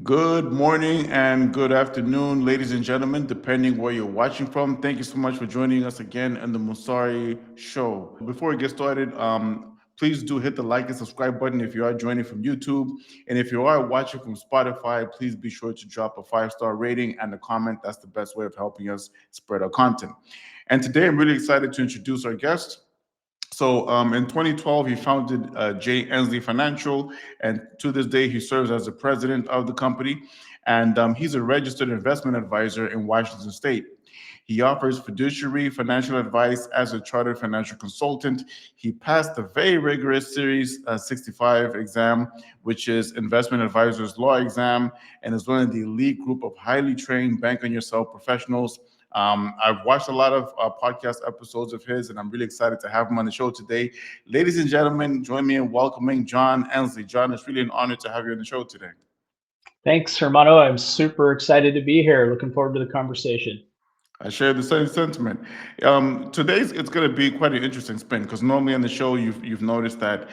Good morning and good afternoon, ladies and gentlemen, depending where you're watching from. Thank you so much for joining us again in the Musari Show. Before we get started, please do hit the like and subscribe button if you are joining from YouTube. And if you are watching from Spotify, please be sure to drop a 5-star rating and a comment. That's the best way of helping us spread our content. And today I'm really excited to introduce our guest. So in 2012, he founded J-Ensley Financial, and to this day, he serves as the president of the company. And he's a registered investment advisor in Washington State. He offers fiduciary financial advice as a chartered financial consultant. He passed the very rigorous Series 65 exam, which is investment advisor's law exam, and is one of the elite group of highly trained bank on yourself professionals. I've watched a lot of podcast episodes of his, and I'm really excited to have him on the show today. Ladies and gentlemen, join me in welcoming John Ensley. John, it's really an honor to have you on the show today. Thanks, Hermano. I'm super excited to be here. Looking forward to the conversation. I share the same sentiment. Today's it's going to be quite an interesting spin because normally on the show you've noticed that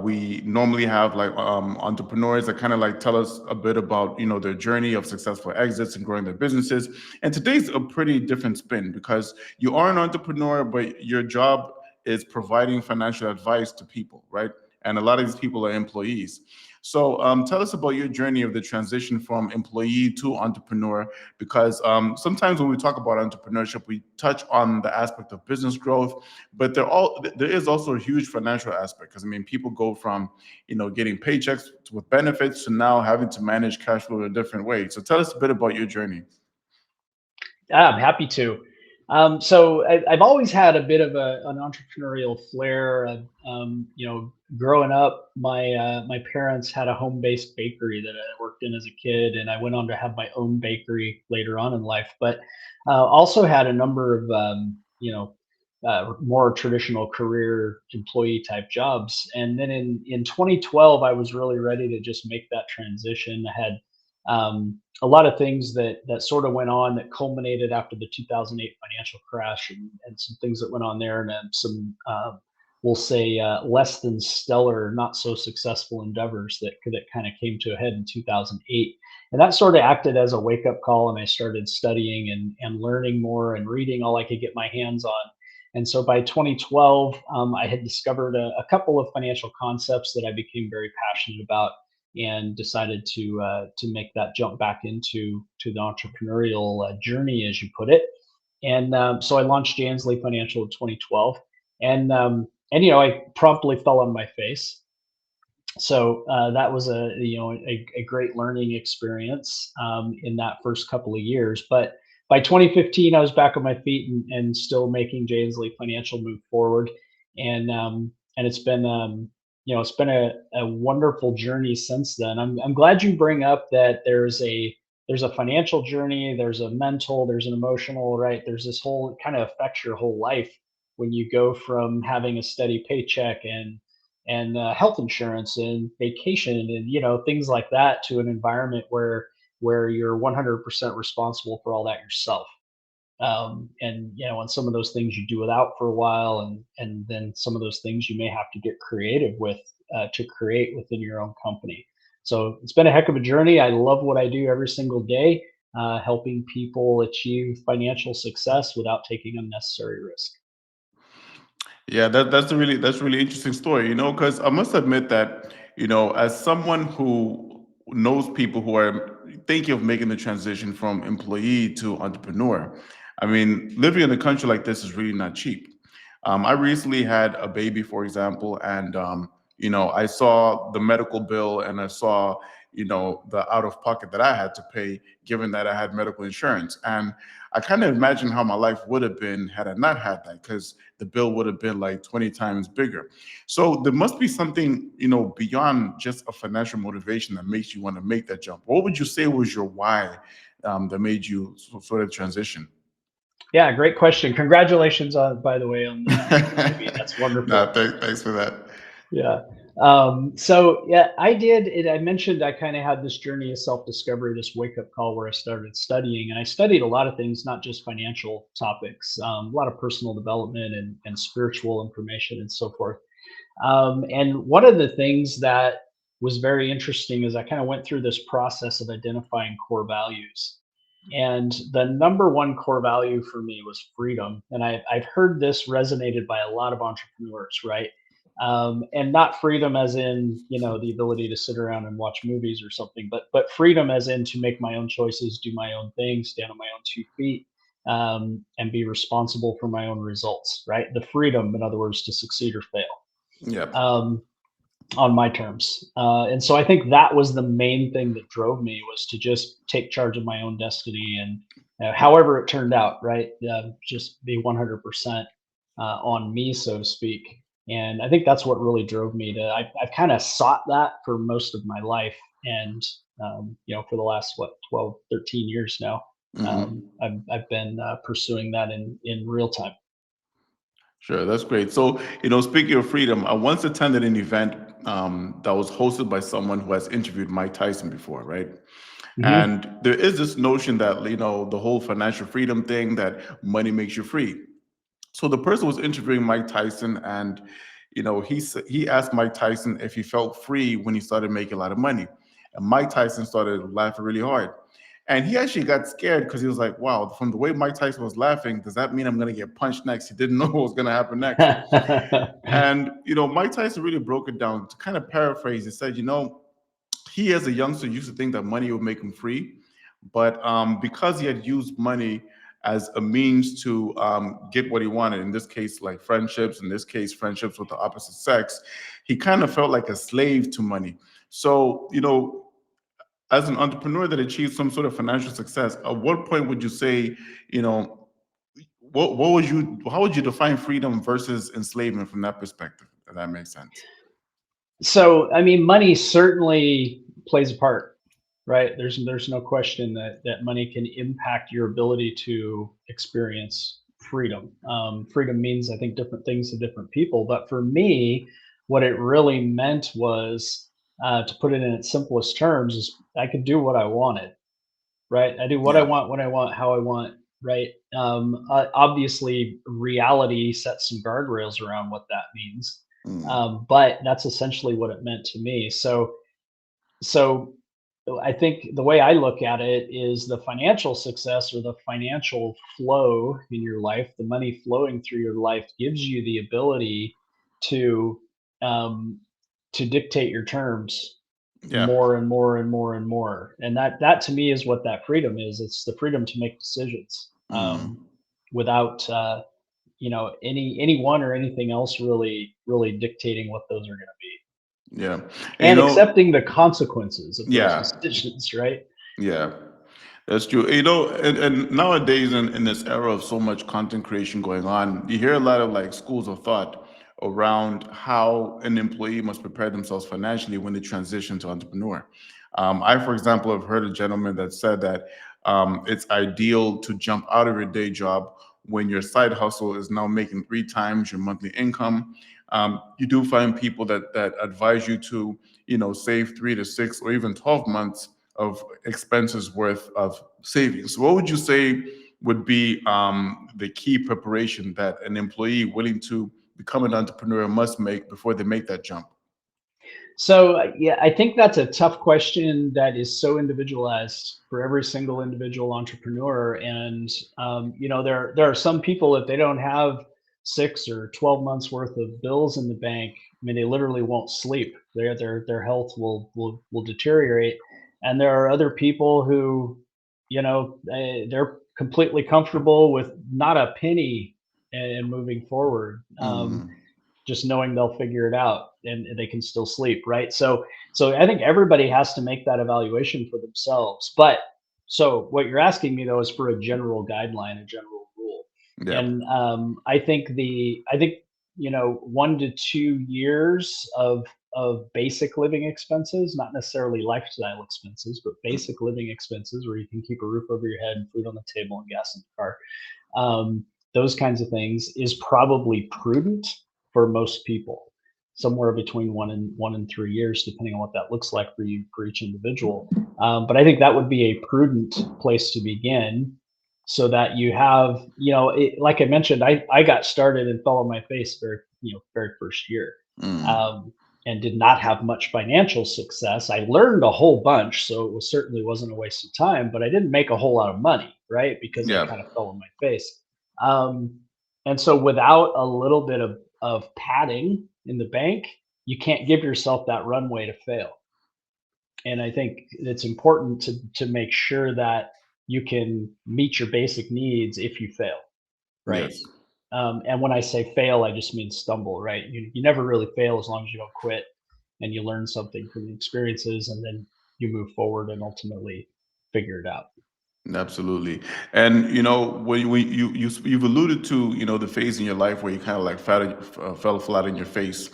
we normally have like entrepreneurs that kind of like tell us a bit about their journey of successful exits and growing their businesses. And today's a pretty different spin because you are an entrepreneur, but your job is providing financial advice to people, right? And a lot of these people are employees. So tell us about your journey of the transition from employee to entrepreneur, because sometimes when we talk about entrepreneurship, we touch on the aspect of business growth, but there is also a huge financial aspect. Because I mean, people go from getting paychecks with benefits to now having to manage cash flow in a different way. So tell us a bit about your journey. I'm happy to. I've always had a bit of an entrepreneurial flair. Growing up, my parents had a home-based bakery that I worked in as a kid, and I went on to have my own bakery later on in life. But also had a number of more traditional career employee type jobs. And then in 2012, I was really ready to just make that transition. I had a lot of things that sort of went on that culminated after the 2008 financial crash, and some things that went on there, and some we'll say less than stellar, not so successful endeavors that kind of came to a head in 2008. And that sort of acted as a wake up call, and I started studying and learning more and reading all I could get my hands on. And so by 2012, I had discovered a couple of financial concepts that I became very passionate about, and decided to make that jump back into the entrepreneurial journey, as you put it. And so I launched J-Ensley Financial in 2012, and I promptly fell on my face. So that was a great learning experience in that first couple of years. But by 2015, I was back on my feet and still making J-Ensley Financial move forward, and it's been a wonderful journey since then. I'm glad you bring up that there's a financial journey, there's a mental, there's an emotional, right? There's this whole kind of affects your whole life when you go from having a steady paycheck and health insurance and vacation and things like that, to an environment where you're 100% responsible for all that yourself. And some of those things you do without for a while, and then some of those things you may have to get creative with to create within your own company. So it's been a heck of a journey. I love what I do every single day, helping people achieve financial success without taking unnecessary risk. Yeah, that's a really interesting story, because I must admit that, as someone who knows people who are thinking of making the transition from employee to entrepreneur, I mean, living in a country like this is really not cheap. I recently had a baby, for example, and I saw the medical bill and I saw, the out of pocket that I had to pay, given that I had medical insurance, and I kind of imagine how my life would have been had I not had that, because the bill would have been like 20 times bigger. So there must be something, beyond just a financial motivation that makes you want to make that jump. What would you say was your why that made you sort of transition? Yeah, great question. Congratulations on, by the way, on the baby. That's Nah, wonderful. thanks for that. Yeah. So yeah, I did it. I mentioned I kind of had this journey of self-discovery, this wake-up call where I started studying, and I studied a lot of things, not just financial topics, a lot of personal development and spiritual information and so forth. And one of the things that was very interesting is I kind of went through this process of identifying core values. And the number one core value for me was freedom. And I've heard this resonated by a lot of entrepreneurs, right? And not freedom as in, the ability to sit around and watch movies or something, but freedom as in to make my own choices, do my own thing, stand on my own 2 feet, and be responsible for my own results, right? The freedom, in other words, to succeed or fail. Yep. On my terms. And so I think that was the main thing that drove me, was to just take charge of my own destiny, and however it turned out, right? Just be 100% on me, so to speak. And I think that's what really drove me to, I've kind of sought that for most of my life. And, for the last, 12, 13 years now, Hmm. I've been pursuing that in real time. Sure, that's great. So, speaking of freedom, I once attended an event that was hosted by someone who has interviewed Mike Tyson before, right? Hmm. And there is this notion that, the whole financial freedom thing, that money makes you free. So the person was interviewing Mike Tyson, and he asked Mike Tyson if he felt free when he started making a lot of money, and Mike Tyson started laughing really hard, and he actually got scared because he was like, "Wow, from the way Mike Tyson was laughing, does that mean I'm going to get punched next?" He didn't know what was going to happen next, and Mike Tyson really broke it down. To kind of paraphrase, he said, he as a youngster used to think that money would make him free, but because he had used money as a means to get what he wanted, in this case like friendships, in this case friendships with the opposite sex, he kind of felt like a slave to money. So as an entrepreneur that achieved some sort of financial success, at what point would you say, you know what would you how would you define freedom versus enslavement from that perspective, if that makes sense? So, I mean, money certainly plays a part, right? There's no question that money can impact your ability to experience freedom. Freedom means, I think, different things to different people, but for me, what it really meant was, to put it in its simplest terms, is I could do what I wanted, right? I do what I Yeah. want, when I want, how I want, right? Obviously, reality sets some guardrails around what that means, Mm. but that's essentially what it meant to me. So I think the way I look at it is the financial success, or the financial flow in your life, the money flowing through your life, gives you the ability to um, to dictate your terms Yeah. more and more and more and more. And that to me is what that freedom is. It's the freedom to make decisions, Mm. without anyone or anything else really dictating what those are going to be, Yeah. And and accepting the consequences of those yeah. decisions, right? Yeah, that's true. And nowadays, in this era of so much content creation going on, you hear a lot of like schools of thought around how an employee must prepare themselves financially when they transition to entrepreneur. I, for example, have heard a gentleman that said that it's ideal to jump out of your day job when your side hustle is now making 3 times your monthly income. You do find people that advise you to, save 3 to 6 or even 12 months of expenses worth of savings. What would you say would be the key preparation that an employee willing to become an entrepreneur must make before they make that jump? So, yeah, I think that's a tough question that is so individualized for every single individual entrepreneur. And there are some people, if they don't have 6 or 12 months worth of bills in the bank, I mean, they literally won't sleep. Their health will deteriorate. And there are other people who, they're completely comfortable with not a penny and moving forward. Mm, Just knowing they'll figure it out, and they can still sleep, right? So I think everybody has to make that evaluation for themselves. But so what you're asking me though is for a general guideline, a general rule. yeah. And I think 1 to 2 years of basic living expenses, not necessarily lifestyle expenses, but basic living expenses where you can keep a roof over your head and food on the table and gas in the car, um, those kinds of things, is probably prudent for most people. Somewhere between 1 and 3 years, depending on what that looks like for you, for each individual. But I think that would be a prudent place to begin, so that you have, like I mentioned, I got started and fell on my face very first year. Mm, Um, and did not have much financial success. I learned a whole bunch, so it was certainly wasn't a waste of time, but I didn't make a whole lot of money, right? Because it Yeah. kind of fell on my face. Um, and so without a little bit of padding in the bank, you can't give yourself that runway to fail. And I think it's important to make sure that you can meet your basic needs if you fail, right? Yes. And when I say fail, I just mean stumble, right? You never really fail as long as you don't quit and you learn something from the experiences, and then you move forward and ultimately figure it out. Absolutely. And when you've alluded to the phase in your life where you kind of like fell flat in your face,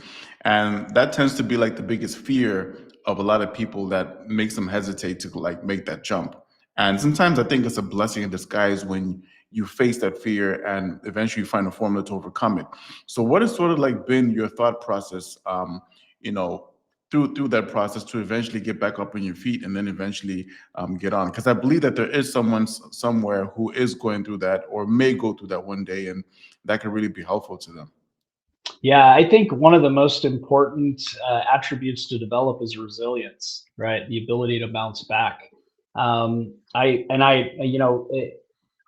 and that tends to be like the biggest fear of a lot of people that makes them hesitate to like make that jump. And sometimes I think it's a blessing in disguise when you face that fear and eventually you find a formula to overcome it. So what has sort of like been your thought process, you know, through that process to eventually get back up on your feet and then eventually get on? Because I believe that there is someone somewhere who is going through that or may go through that one day, and that could really be helpful to them. Yeah, I think one of the most important attributes to develop is resilience, right? The ability to bounce back.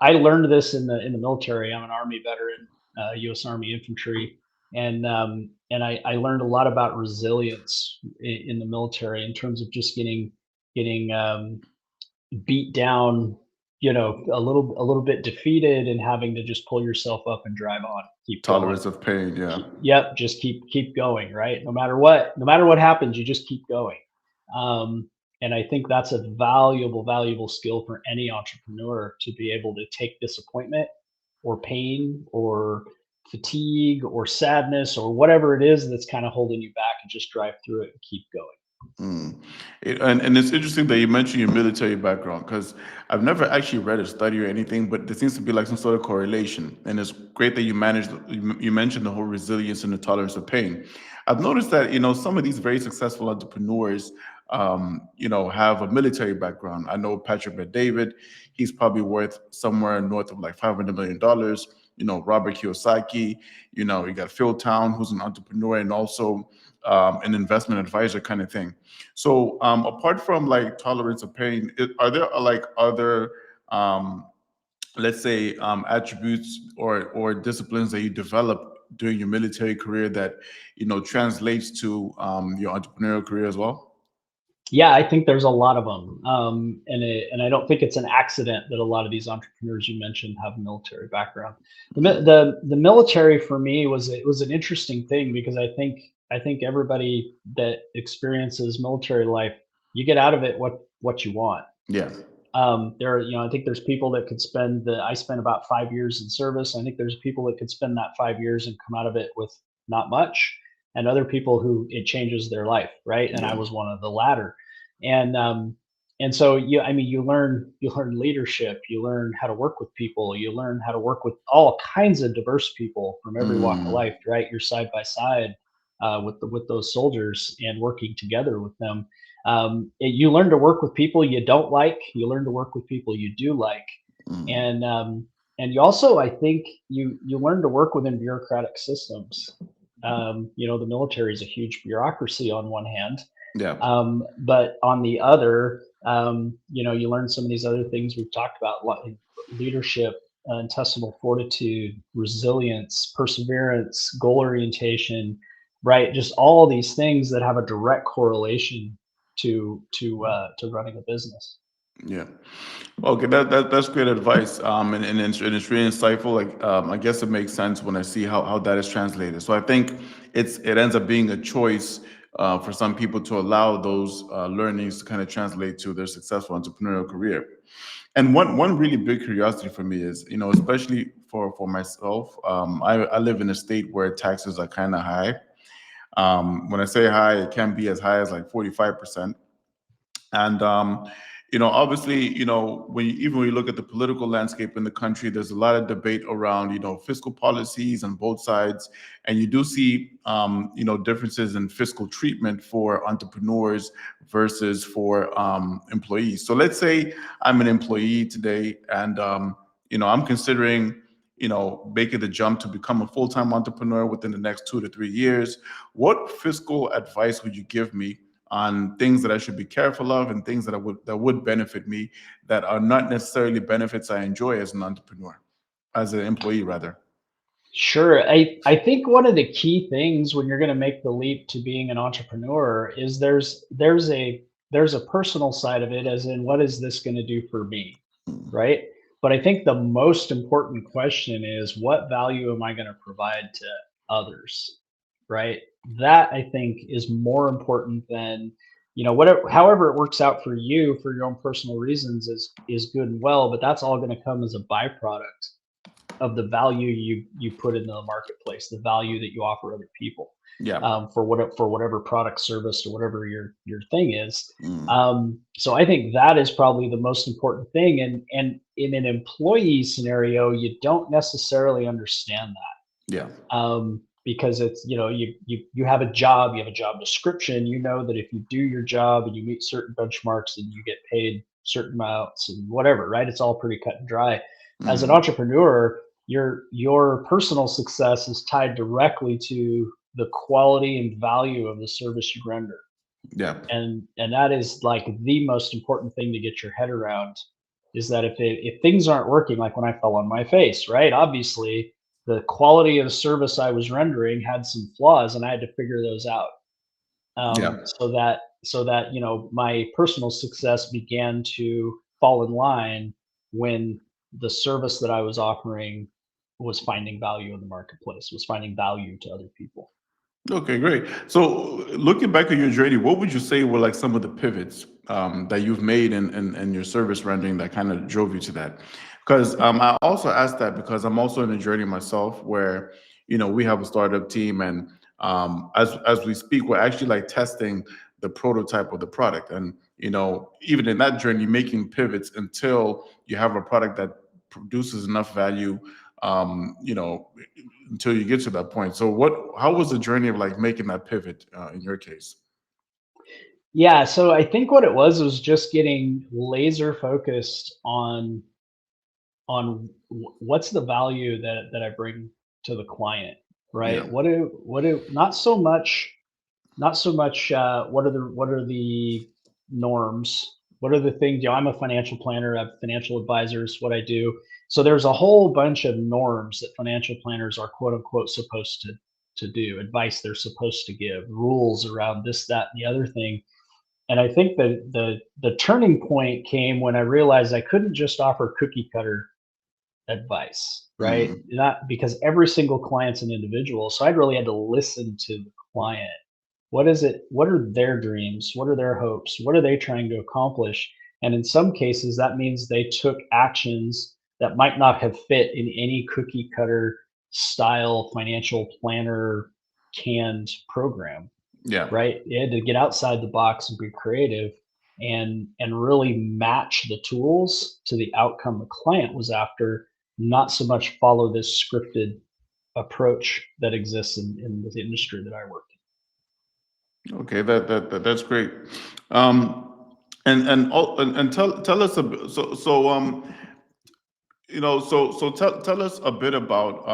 I learned this in the military. I'm an Army veteran, U.S. Army infantry, and I learned a lot about resilience in the military in terms of just getting beat down, a little bit defeated, and having to just pull yourself up and drive on, keep going. Tolerance of pain, yeah. Yep, just keep going, right? No matter what happens, you just keep going. Um, and I think that's a valuable skill for any entrepreneur to be able to take disappointment or pain or fatigue or sadness or whatever it is that's kind of holding you back, and just drive through it and keep going. Mm. And it's interesting that you mentioned your military background because I've never actually read a study or anything, but there seems to be like some sort of correlation. And it's great that you mentioned the whole resilience and the tolerance of pain. I've noticed that some of these very successful entrepreneurs, have a military background. I know Patrick Bet David, he's probably worth somewhere north of like $500 million. Robert Kiyosaki. You got Phil Town, who's an entrepreneur and also an investment advisor kind of thing. So apart from like tolerance of pain, are there like other let's say attributes or disciplines that you develop during your military career that translates to your entrepreneurial career as well? Yeah, I think there's a lot of them, and I don't think it's an accident that a lot of these entrepreneurs you mentioned have a military background. The military for me was an interesting thing because I think everybody that experiences military life, you get out of it what you want. Yeah. I think there's people that could I spent about 5 years in service. I think there's people that could spend that 5 years and come out of it with not much, and other people who it changes their life, right? And I Yeah. was one of the latter. And so you learn leadership, you learn how to work with people, you learn how to work with all kinds of diverse people from every walk of Mm, life, right? You're side by side with those soldiers and working together with them. You learn to work with people you don't like. You learn to work with people you do like, mm, and you also, I think, you learn to work within bureaucratic systems. The military is a huge bureaucracy on one hand, yeah. but on the other, you learn some of these other things we've talked about, like leadership, intestinal fortitude, resilience, perseverance, goal orientation, right? Just all these things that have a direct correlation to running a business. Yeah. Okay, that's great advice. And it's really insightful. Like, I guess it makes sense when I see how that is translated. So I think it ends up being a choice for some people to allow those learnings to kind of translate to their successful entrepreneurial career. And one really big curiosity for me is, especially for myself, I live in a state where taxes are kind of high. When I say high, it can be as high as like 45%. And obviously, even when you look at the political landscape in the country, there's a lot of debate around, fiscal policies on both sides, and you do see, differences in fiscal treatment for entrepreneurs versus for employees. So let's say I'm an employee today, and I'm considering, making the jump to become a full-time entrepreneur within the next 2 to 3 years, what fiscal advice would you give me on things that I should be careful of and things that would benefit me that are not necessarily benefits I enjoy as an entrepreneur, as an employee rather? Sure. I think one of the key things when you're going to make the leap to being an entrepreneur is there's a personal side of it, as in what is this going to do for me, Mm. right? But I think the most important question is what value am I going to provide to others, right? That I think is more important than whatever, however it works out for you for your own personal reasons is good and well, but that's all going to come as a byproduct of the value you put into the marketplace, the value that you offer other people, Yeah. for whatever product, service, or whatever your thing is. Mm. So I think that is probably the most important thing. And in an employee scenario, you don't necessarily understand Yeah. that, because it's you have a job, you have a job description. You know that if you do your job and you meet certain benchmarks, and you get paid certain amounts and whatever, right? It's all pretty cut and dry. As an Mm. entrepreneur, your personal success is tied directly to the quality and value of the service you render, Yeah. and that is like the most important thing to get your head around, is that if things aren't working, like when I fell on my face, right? Obviously, the quality of the service I was rendering had some flaws, and I had to figure those out, Yeah. so that my personal success began to fall in line when the service that I was offering was finding value in the marketplace, was finding value to other people. Okay, great. So, looking back at your journey, what would you say were like some of the pivots that you've made in your service rendering that kind of drove you to that? Because I also asked that because I'm also in a journey myself where we have a startup team, and as we speak, we're actually like testing the prototype of the product, and even in that journey, making pivots until you have a product that produces enough value. Um, you know, until you get to that point. So how was the journey of like making that pivot in your case? Yeah, so I think what it was just getting laser focused on what's the value that I bring to the client, Yeah. right? What do not so much what are the norms, what are the things. I'm a financial planner, I have financial advisors, what I do. So there's a whole bunch of norms that financial planners are quote unquote supposed to do, advice they're supposed to give, rules around this, that, and the other thing. And I think that the turning point came when I realized I couldn't just offer cookie cutter advice, right? Mm. Not because every single client's an individual. So I really had to listen to the client. What is it? What are their dreams? What are their hopes? What are they trying to accomplish? And in some cases, that means they took actions that might not have fit in any cookie cutter style financial planner canned program, Yeah. right? They had to get outside the box and be creative, and really match the tools to the outcome the client was after, not so much follow this scripted approach that exists in the industry that I work Okay, that's great. And tell us a bit. So tell us a bit about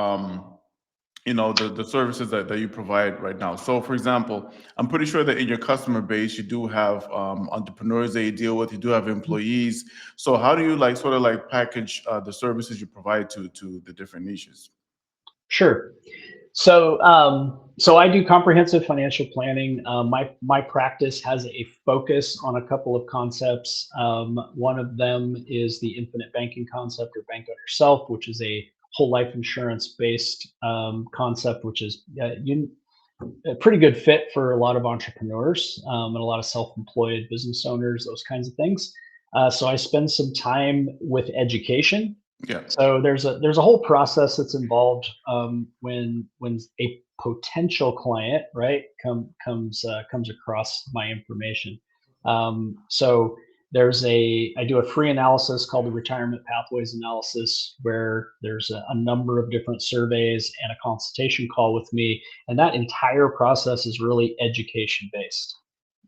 the services that you provide right now. So for example, I'm pretty sure that in your customer base you do have entrepreneurs that you deal with, you do have in. employees. So how do you like sort of like package the services you provide to the different niches? Sure. So I do comprehensive financial planning. My practice has a focus on a couple of concepts. One of them is the infinite banking concept, or bank on yourself, which is a whole life insurance based concept, which is a pretty good fit for a lot of entrepreneurs, and a lot of self-employed business owners, those kinds of things. So I spend some time with education. Yeah. So there's a whole process that's involved, when a potential client, right, comes across my information. So I do a free analysis called the retirement pathways analysis, where there's a number of different surveys and a consultation call with me, and that entire process is really education based.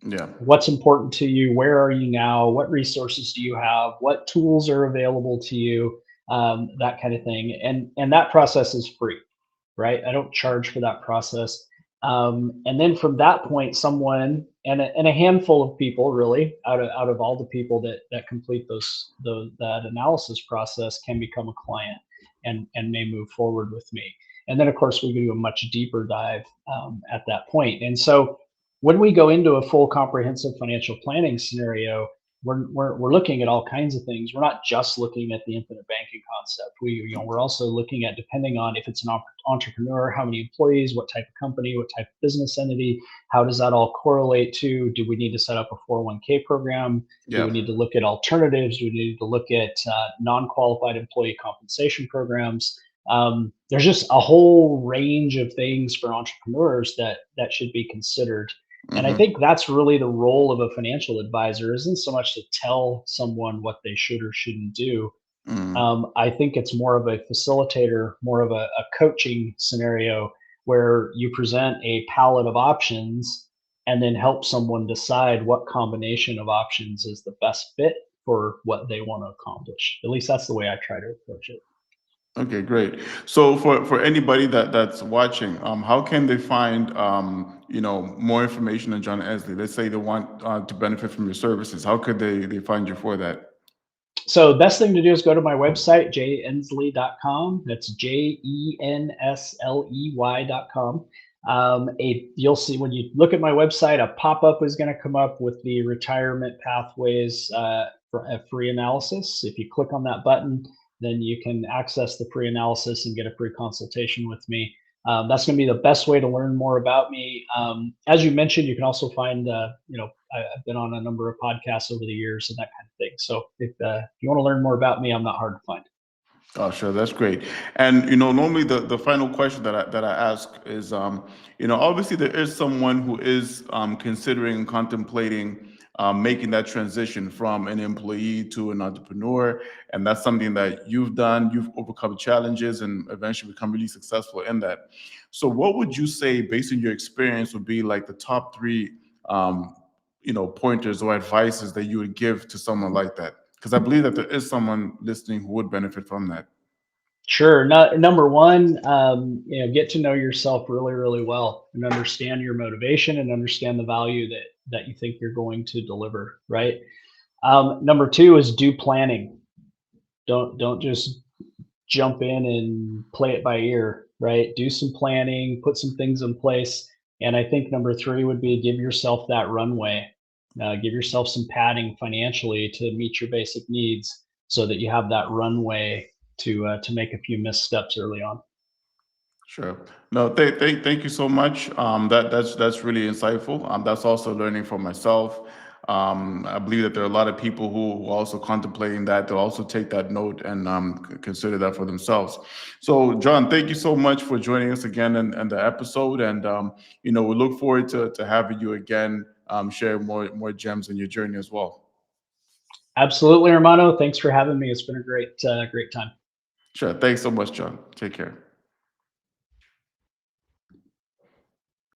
Yeah. What's important to you? Where are you now? What resources do you have? What tools are available to you? that kind of thing. And that process is free, right? I don't charge for that process. And then from that point, someone and a handful of people, really, out of all the people that complete that analysis process, can become a client and may move forward with me. And then, of course, we do a much deeper dive at that point. And so, when we go into a full comprehensive financial planning scenario, we're looking at all kinds of things. We're not just looking at the infinite banking concept. We're also looking at, depending on if it's an entrepreneur, how many employees, what type of company, what type of business entity, how does that all correlate to? Do we need to set up a 401k program? Do we Yeah. need to look at alternatives? Do we need to look at non-qualified employee compensation programs? There's just a whole range of things for entrepreneurs that should be considered. And I Hmm. think that's really the role of a financial advisor, isn't so much to tell someone what they should or shouldn't do. Hmm. I think it's more of a facilitator, more of a coaching scenario where you present a palette of options and then help someone decide what combination of options is the best fit for what they want to accomplish. At least that's the way I try to approach it. Okay, great. So for anybody that's watching, how can they find more information on John Ensley? Let's say they want to benefit from your services. How could they find you for that? So the best thing to do is go to my website, jensley.com. That's jensley.com. You'll see when you look at my website, a pop-up is going to come up with the retirement pathways for a free analysis. If you click on that button, then you can access the free analysis and get a free consultation with me. That's going to be the best way to learn more about me. As you mentioned, you can also find, I've been on a number of podcasts over the years and that kind of thing. So if you want to learn more about me, I'm not hard to find. Oh, sure, that's great. And normally the final question that I ask is, obviously there is someone who is considering and contemplating making that transition from an employee to an entrepreneur, and that's something that you've done. You've overcome challenges and eventually become really successful in that. So, what would you say, based on your experience, would be like the top three, pointers or advices that you would give to someone like that? Because I believe that there is someone listening who would benefit from that. Sure. No, number one, get to know yourself really, really well and understand your motivation and understand the value that you think you're going to deliver. Right. Number two is do planning. Don't just jump in and play it by ear. Right. Do some planning, put some things in place. And I think number three would be give yourself that runway. Give yourself some padding financially to meet your basic needs, so that you have that runway to make a few missteps early on. Sure. No, thank you so much. That's really insightful. That's also learning for myself. I believe that there are a lot of people who are also contemplating that. They'll also take that note and consider that for themselves. So, John, thank you so much for joining us again in the episode. And we look forward to having you again, share more gems in your journey as well. Absolutely, Hermano. Thanks for having me. It's been a great time. Sure. Thanks so much, John. Take care.